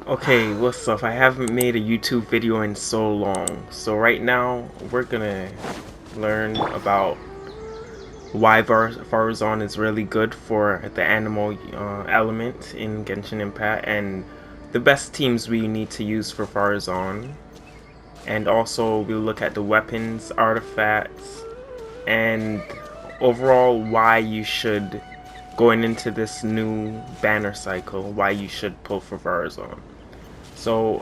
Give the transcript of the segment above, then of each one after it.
Okay, what's up? I haven't made a YouTube video in so long. So right now, we're gonna learn about why Faruzan is really good for the animal element in Genshin Impact, and the best teams we need to use for Faruzan. And also, we'll look at the weapons, artifacts, and overall why you should, going into this new banner cycle, why you should pull for Faruzan. So,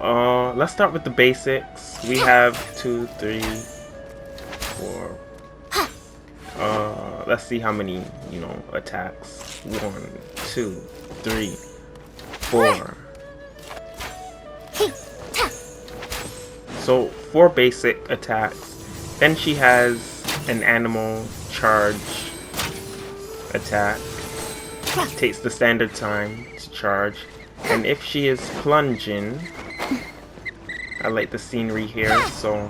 let's start with the basics. We have 2, 3, 4. Let's see how many, attacks. 1, 2, 3, 4. So, 4 basic attacks. Then she has an animal charge attack. Takes the standard time to charge. And if she is plunging, I like the scenery here, so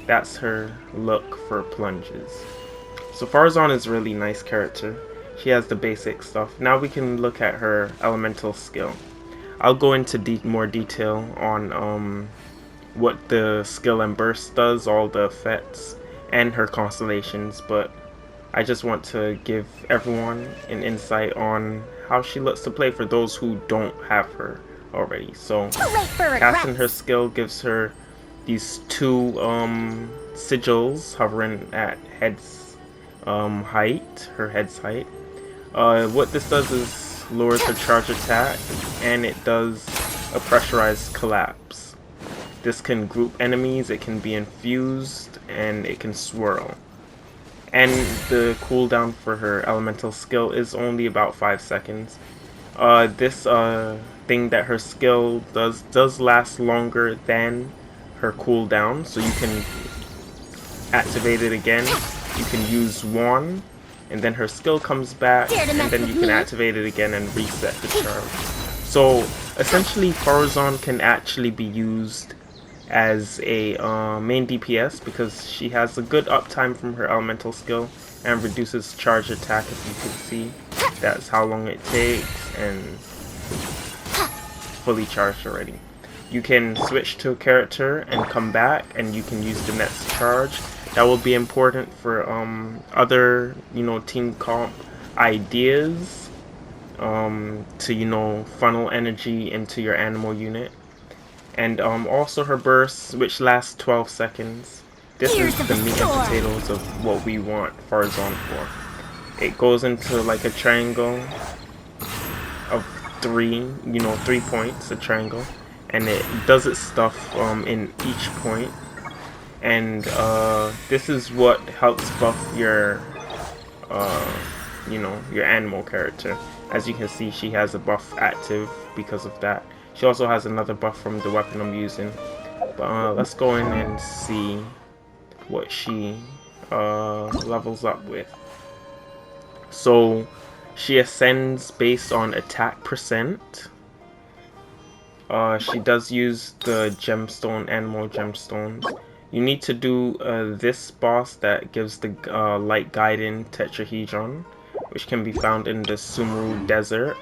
that's her look for plunges. So Faruzan is a really nice character. She has the basic stuff. Now we can look at her elemental skill. I'll go into more detail on what the skill and burst does, all the effects, and her constellations, but I just want to give everyone an insight on how she looks to play for those who don't have her already. So casting her skill gives her these 2 sigils hovering at head's height, her head's height. What this does is lowers her charge attack, and it does a pressurized collapse. This can group enemies, it can be infused, and it can swirl. And the cooldown for her elemental skill is only about 5 seconds. This thing that her skill does last longer than her cooldown, so you can activate it again. You can use 1, and then her skill comes back, and then you can activate it again and reset the charge. So essentially, Faruzan can actually be used as a main DPS because she has a good uptime from her elemental skill and reduces charge attack, as you can see. That's how long it takes, and fully charged already. You can switch to a character and come back, and you can use the next charge. That will be important for other team comp ideas, to funnel energy into your animal unit. And also her burst, which lasts 12 seconds. This is the meat and potatoes of what we want Faruzan for. It goes into like a triangle of 3, 3 points, a triangle. And it does its stuff in each point. And this is what helps buff your, your animal character. As you can see, she has a buff active because of that. She also has another buff from the weapon I'm using. But let's go in and see what she levels up with. So she ascends based on attack percent. She does use the gemstone, animal gemstones. You need to do this boss that gives the light guiding tetrahedron, which can be found in the Sumru Desert,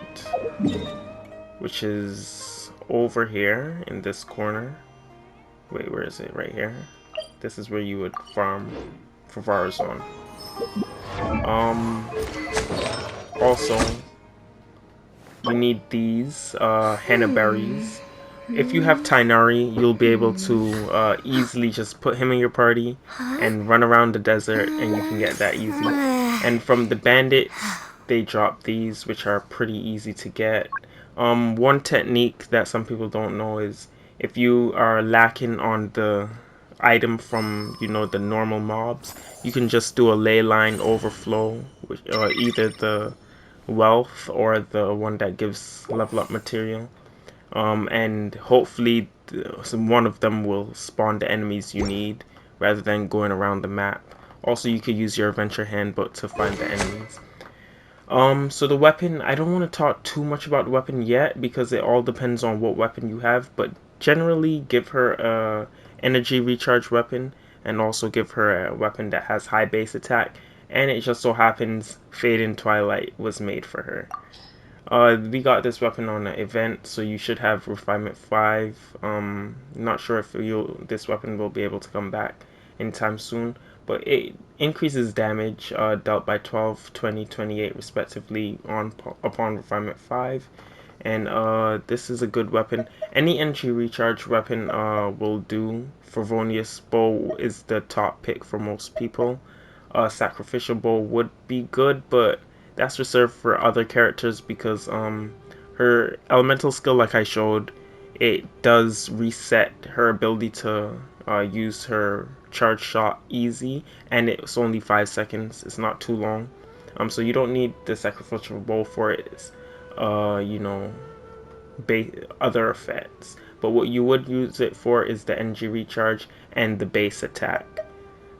which is over here in this corner. Wait, where is it? Right here. This is where you would farm for Faruzan. Also, you need these henna berries. If you have Tainari, you'll be able to easily just put him in your party and run around the desert, and you can get that easy. And from the bandits, they drop these, which are pretty easy to get. One technique that some people don't know is if you are lacking on the item from the normal mobs, you can just do a ley line overflow, which either the wealth or the one that gives level up material, and hopefully one of them will spawn the enemies you need rather than going around the map. Also, you could use your adventure handbook to find the enemies. So the weapon, I don't want to talk too much about the weapon yet because it all depends on what weapon you have, but generally give her a energy recharge weapon and also give her a weapon that has high base attack, and it just so happens Fade in Twilight was made for her. We got this weapon on an event, so you should have refinement 5. Not sure if this weapon will be able to come back anytime soon, but it increases damage dealt by 12, 20, 28 respectively upon refinement 5. And this is a good weapon. Any energy recharge weapon will do. Favonius bow is the top pick for most people. Sacrificial bow would be good, but that's reserved for other characters because her elemental skill, like I showed, it does reset her ability to use her charge shot easy, and it's only 5 seconds. It's not too long. So you don't need the sacrificial bow for it. It's, you know, other effects. But what you would use it for is the energy recharge and the base attack.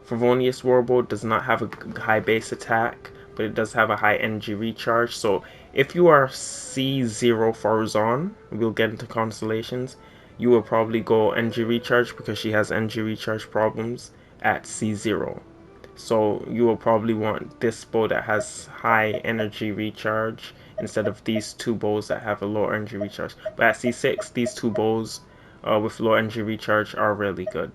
Favonius Warbow does not have a high base attack, but it does have a high energy recharge. So if you are C0 Faruzan, we'll get into constellations, you will probably go energy recharge because she has energy recharge problems at C0. So you will probably want this bow that has high energy recharge instead of these two bows that have a low energy recharge. But at C6, these two bows with low energy recharge are really good.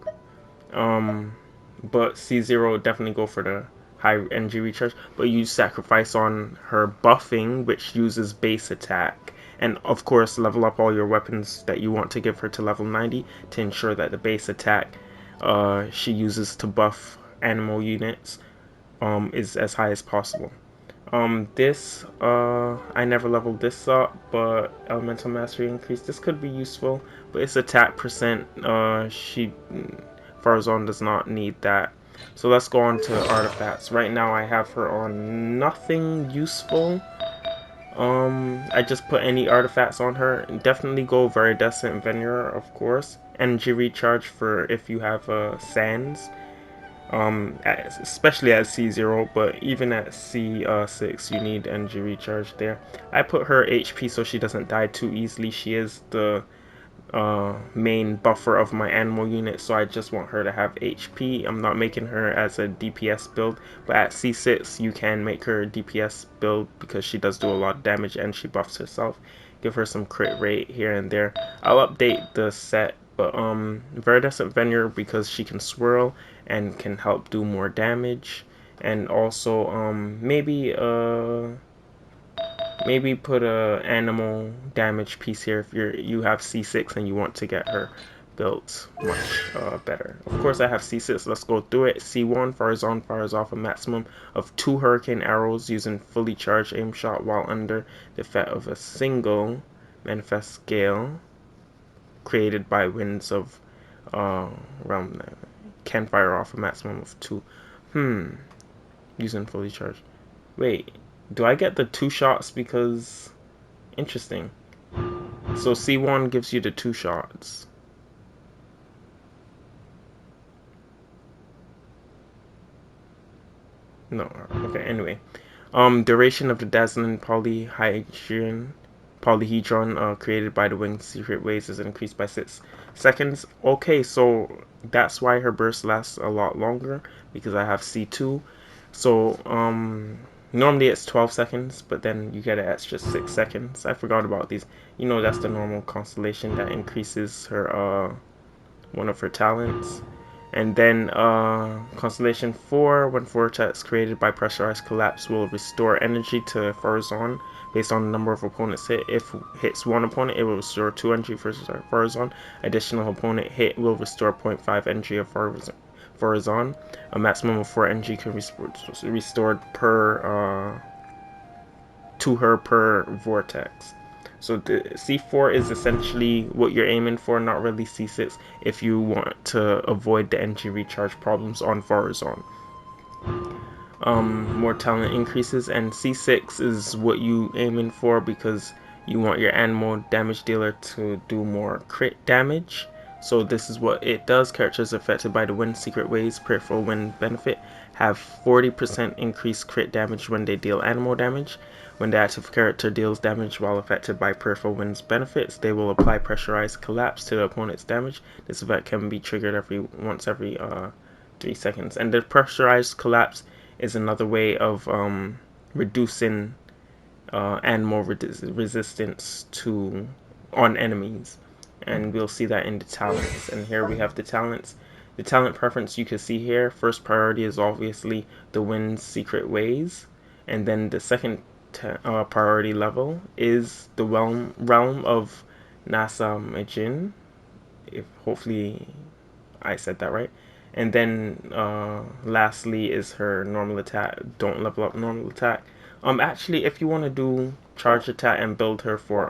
But C0 definitely go for the high energy recharge, but you sacrifice on her buffing, which uses base attack. And of course, level up all your weapons that you want to give her to level 90 to ensure that the base attack she uses to buff animal units is as high as possible. I never leveled this up, but elemental mastery increase. This could be useful, but its attack percent, Faruzan does not need that. So let's go on to artifacts. Right now I have her on nothing useful. I just put any artifacts on her. Definitely go Viridescent Veneer, of course. Energy recharge for if you have sands. Especially at C0, but even at C6 you need energy recharge there. I put her HP so she doesn't die too easily. She is the main buffer of my animal unit, so I just want her to have HP. I'm not making her as a DPS build, but at C6 you can make her a DPS build because she does do a lot of damage and she buffs herself. Give her some crit rate here and there. I'll update the set, but Viridescent Veneer because she can swirl and can help do more damage, and also maybe put a animal damage piece here if you have C6 and you want to get her built much better. Of course I have C6, let's go through it. C1, Faruzan fires off a maximum of 2 hurricane arrows using fully charged aim shot while under the effect of a single manifest gale created by winds of realm. Can fire off a maximum of 2. Using fully charged. Wait, do I get the 2 shots because... Interesting. So C1 gives you the 2 shots. No, okay, anyway. Duration of the dazzling polyhedron created by the winged secret waves is increased by 6 seconds. Okay, so that's why her burst lasts a lot longer, because I have C2. So, normally it's 12 seconds, but then you get it at just 6 seconds. I forgot about these. You know, that's the normal constellation that increases her, one of her talents. And then Constellation 4, when vortex created by pressurized collapse will restore energy to Faruzan based on the number of opponents hit. If hits one opponent, it will restore 2 energy for Faruzan. Additional opponent hit will restore 0.5 energy of Faruzan. A maximum of 4 energy can be restored per to her per vortex. So the C4 is essentially what you're aiming for, not really C6 if you want to avoid the energy recharge problems on Faruzan. More talent increases, and C6 is what you aiming for because you want your animal damage dealer to do more crit damage. So this is what it does. Characters affected by the wind secret waves peripheral wind benefit have 40% increased crit damage when they deal animal damage. When the active character deals damage while affected by peripheral wind's benefits, they will apply pressurized collapse to the opponent's damage. This effect can be triggered once every 3 seconds. And the pressurized collapse is another way of reducing animal resistance to on enemies, and we'll see that in the talents. And here we have the talents. The talent preference you can see here. First priority is obviously the wind's secret ways, and then the second priority level is the realm of Nasa Majin. If hopefully I said that right. And then lastly is her normal attack. Don't level up normal attack. Actually, if you want to do charge attack and build her for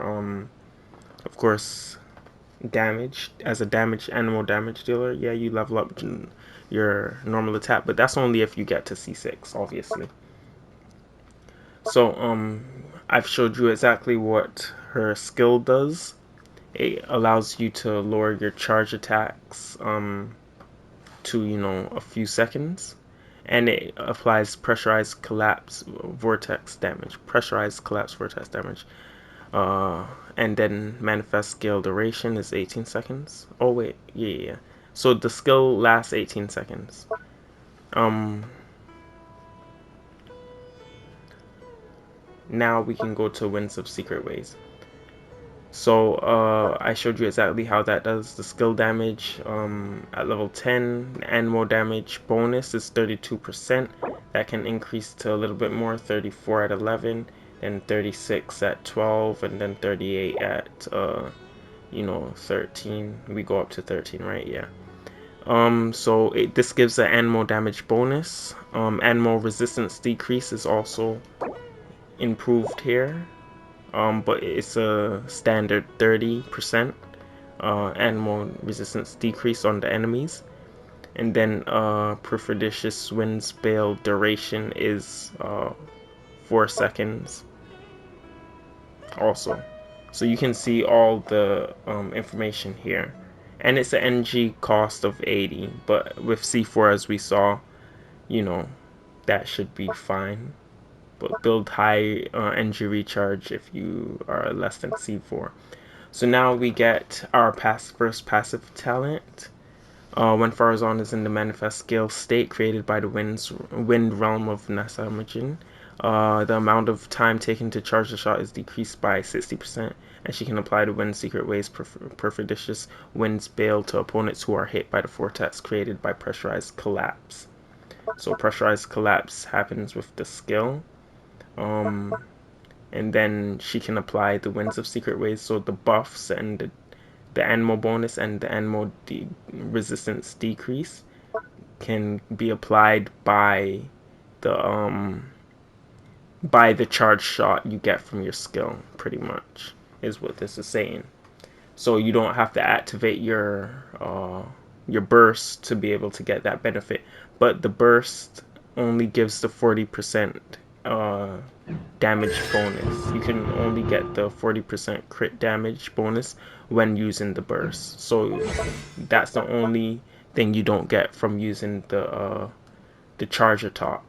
of course, damage as a animal damage dealer, yeah, you level up your normal attack, but that's only if you get to C6, obviously. So I've showed you exactly what her skill does. It allows you to lower your charge attacks to, you know, a few seconds, and it applies pressurized collapse vortex damage. And then manifest skill duration is 18 seconds. Oh wait, yeah. So the skill lasts 18 seconds. Now we can go to Winds of Secret Ways. So I showed you exactly how that does. The skill damage at level 10, animal damage bonus is 32%. That can increase to a little bit more, 34 at 11, then 36 at 12, and then 38 at 13. We go up to 13, right? Yeah. So this gives an animal damage bonus. Animal resistance decrease is also improved here. But it's a standard 30% animal resistance decrease on the enemies. And then Perfidious Wind's Bale duration is 4 seconds also. So you can see all the information here. And it's an NG cost of 80, but with C4, as we saw, you know, that should be fine. But build high NG recharge if you are less than C4. So now we get our first passive talent. When Faruzan is in the manifest scale state created by the wind realm of Nasa Majin, the amount of time taken to charge the shot is decreased by 60%, and she can apply the Wind Secret Ways Perfidious Wind's Bale to opponents who are hit by the vortex created by Pressurized Collapse. So Pressurized Collapse happens with the skill. And then she can apply the Winds of Secret Ways, so the buffs and the animal bonus and the animal resistance decrease can be applied by the charge shot you get from your skill, pretty much, is what this is saying. So you don't have to activate your burst to be able to get that benefit, but the burst only gives the 40% damage bonus. You can only get the 40% crit damage bonus when using the burst. So that's the only thing you don't get from using the charge attack.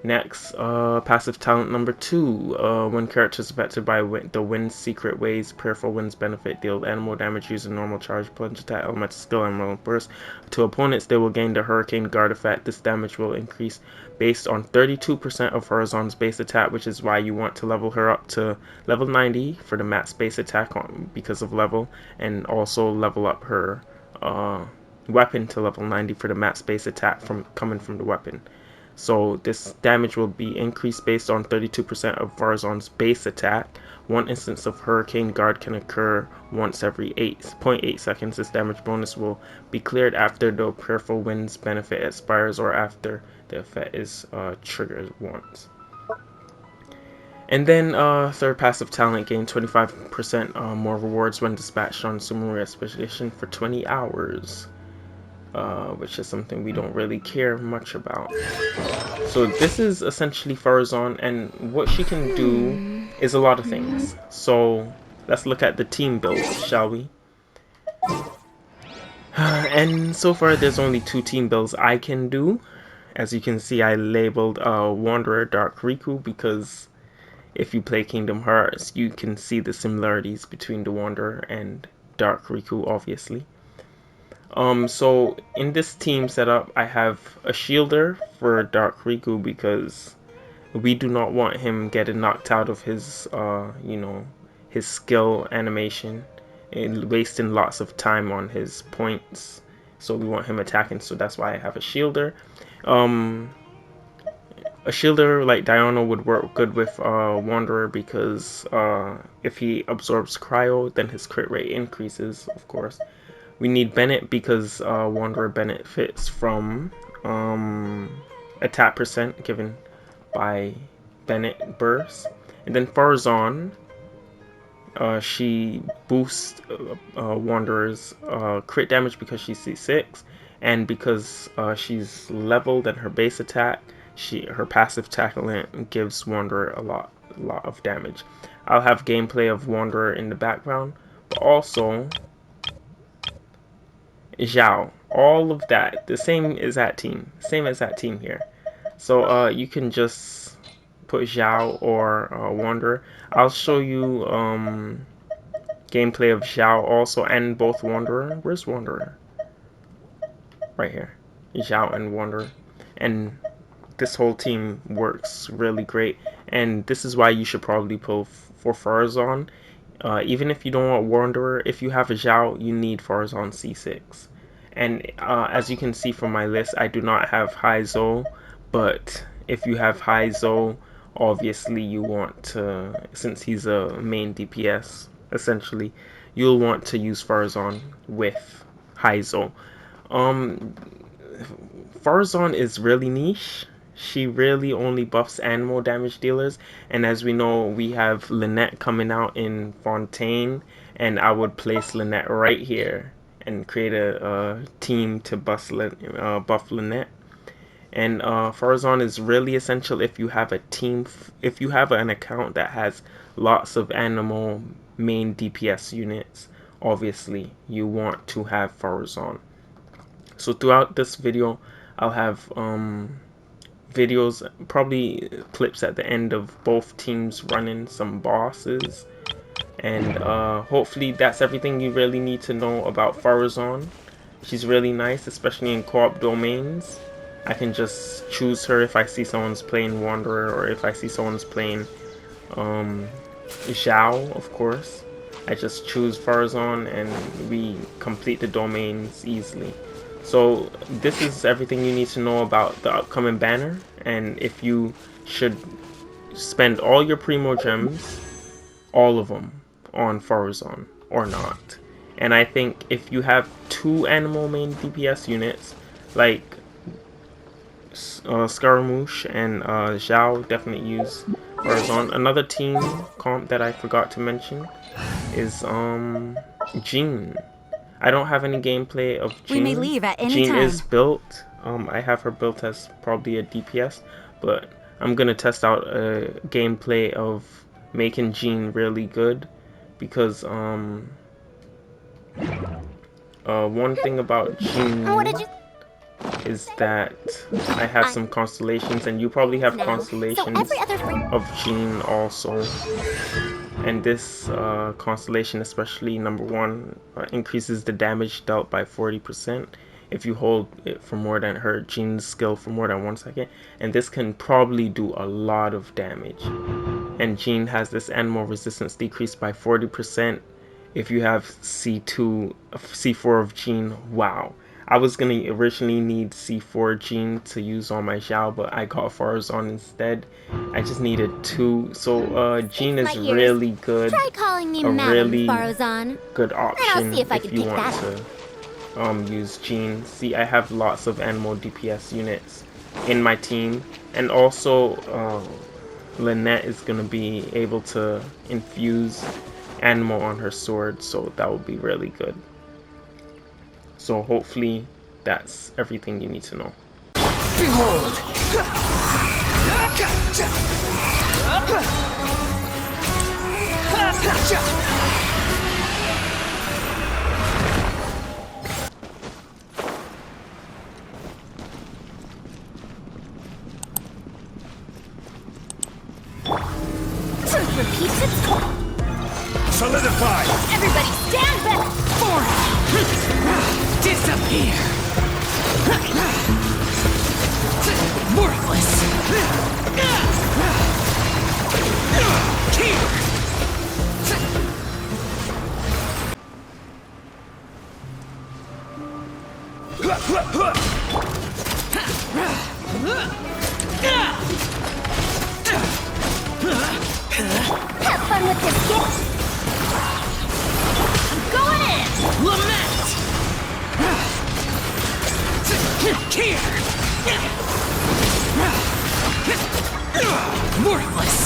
Next, passive talent number 2. When characters affected by the Wind's Secret Ways, Prayerful Winds benefit deal animal damage using normal charge, plunge attack, elemental skill, and normal burst. To opponents, they will gain the Hurricane Guard effect. This damage will increase based on 32% of Faruzan's base attack, which is why you want to level her up to level 90 for the max base attack because of level, and also level up her weapon to level 90 for the max base attack coming from the weapon. So this damage will be increased based on 32% of Faruzan's base attack. One instance of Hurricane Guard can occur once every 8.8 seconds. This damage bonus will be cleared after the Prayerful Winds benefit expires or after the effect is triggered once. And then third passive talent, gain 25% more rewards when dispatched on Sumeru Expedition for 20 hours. Which is something we don't really care much about. So this is essentially Faruzan, and what she can do is a lot of things. So let's look at the team build, shall we? And so far there's only 2 team builds I can do. As you can see, I labeled Wanderer Dark Riku because if you play Kingdom Hearts, you can see the similarities between the Wanderer and Dark Riku, obviously. So in this team setup, I have a shielder for Dark Riku because we do not want him getting knocked out of his, you know, his skill animation and wasting lots of time on his points. So we want him attacking, so that's why I have a shielder. A shielder like Diana would work good with Wanderer because if he absorbs cryo, then his crit rate increases, of course. We need Bennett because Wanderer benefits from attack percent given by Bennett burst. And then Faruzan, she boosts Wanderer's crit damage because she's C6, and because she's leveled and her base attack, her passive tackling gives Wanderer a lot of damage. I'll have gameplay of Wanderer in the background, but also Zhao. All of that, the same as that team here. So you can just put Zhao or Wanderer. I'll show you gameplay of Zhao also and both Wanderer. Where's Wanderer? Right here. Zhao and Wanderer. And this whole team works really great. And this is why you should probably pull for Faruzan. Even if you don't want Wanderer, if you have a Zhao, you need Faruzan C6. And as you can see from my list, I do not have High Zo, but if you have High Zo, obviously you want to, since he's a main DPS, essentially, you'll want to use Faruzan with High Zo. Faruzan is really niche. She really only buffs animal damage dealers, and as we know, we have Lynette coming out in Fontaine, and I would place Lynette right here and create a team to buff Lynette. And Faruzan is really essential if you have a team, if you have an account that has lots of animal main DPS units. Obviously, you want to have Faruzan. So throughout this video, I'll have videos, probably clips at the end of both teams running some bosses. And hopefully that's everything you really need to know about Faruzan. She's really nice, especially in co-op domains. I can just choose her if I see someone's playing Wanderer or if I see someone's playing Zhao, of course. I just choose Faruzan and we complete the domains easily. So this is everything you need to know about the upcoming banner, and if you should spend all your Primo Gems, all of them, on Faruzan or not. And I think if you have 2 animal main DPS units like Scaramouche and Zhao, definitely use Faruzan. Another team comp that I forgot to mention is Jean. I don't have any gameplay of Jean. We may leave at any Jean time. is built. I have her built as probably a DPS, but I'm gonna test out a gameplay of making Jean really good because one thing about Jean is that I have some constellations, and you probably have constellations of Jean also. And this constellation, especially number 1, increases the damage dealt by 40% if you hold it for more than her Jean's skill for more than 1 second. And this can probably do a lot of damage. And Jean has this animal resistance decreased by 40% if you have C4 of Jean. Wow. I was gonna originally need C4 Jean to use on my Zhao, but I got Faruzan instead. I just needed 2, so Jean is really good. Try calling me a really Faruzan. good option if you want to use Jean. See, I have lots of animal DPS units in my team, and also Lynette is gonna be able to infuse animal on her sword, so that would be really good. So hopefully that's everything you need to know. Behold! Truth repeats its course. Solidify! Everybody stand back! Disappear! Worthless! Have fun with this gift. I'm going in. Lament! Here! Worthless!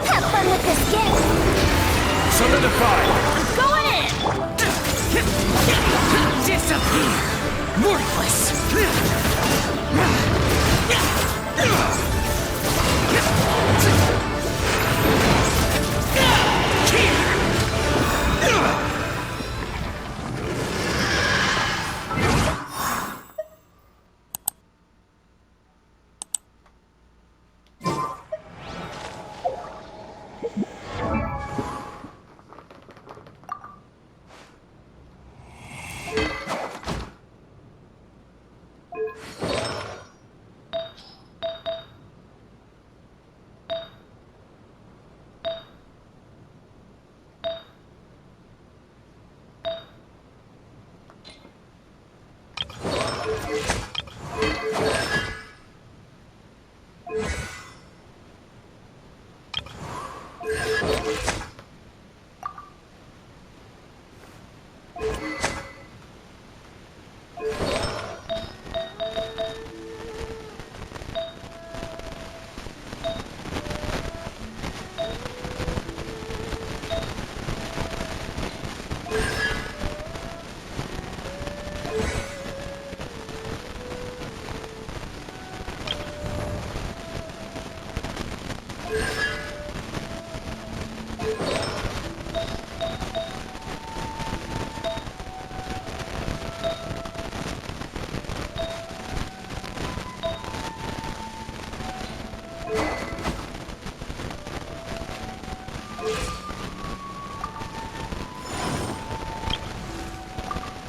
Have fun with this gift. Solidify! I'm going in. Disappear! Worthless! Yeah.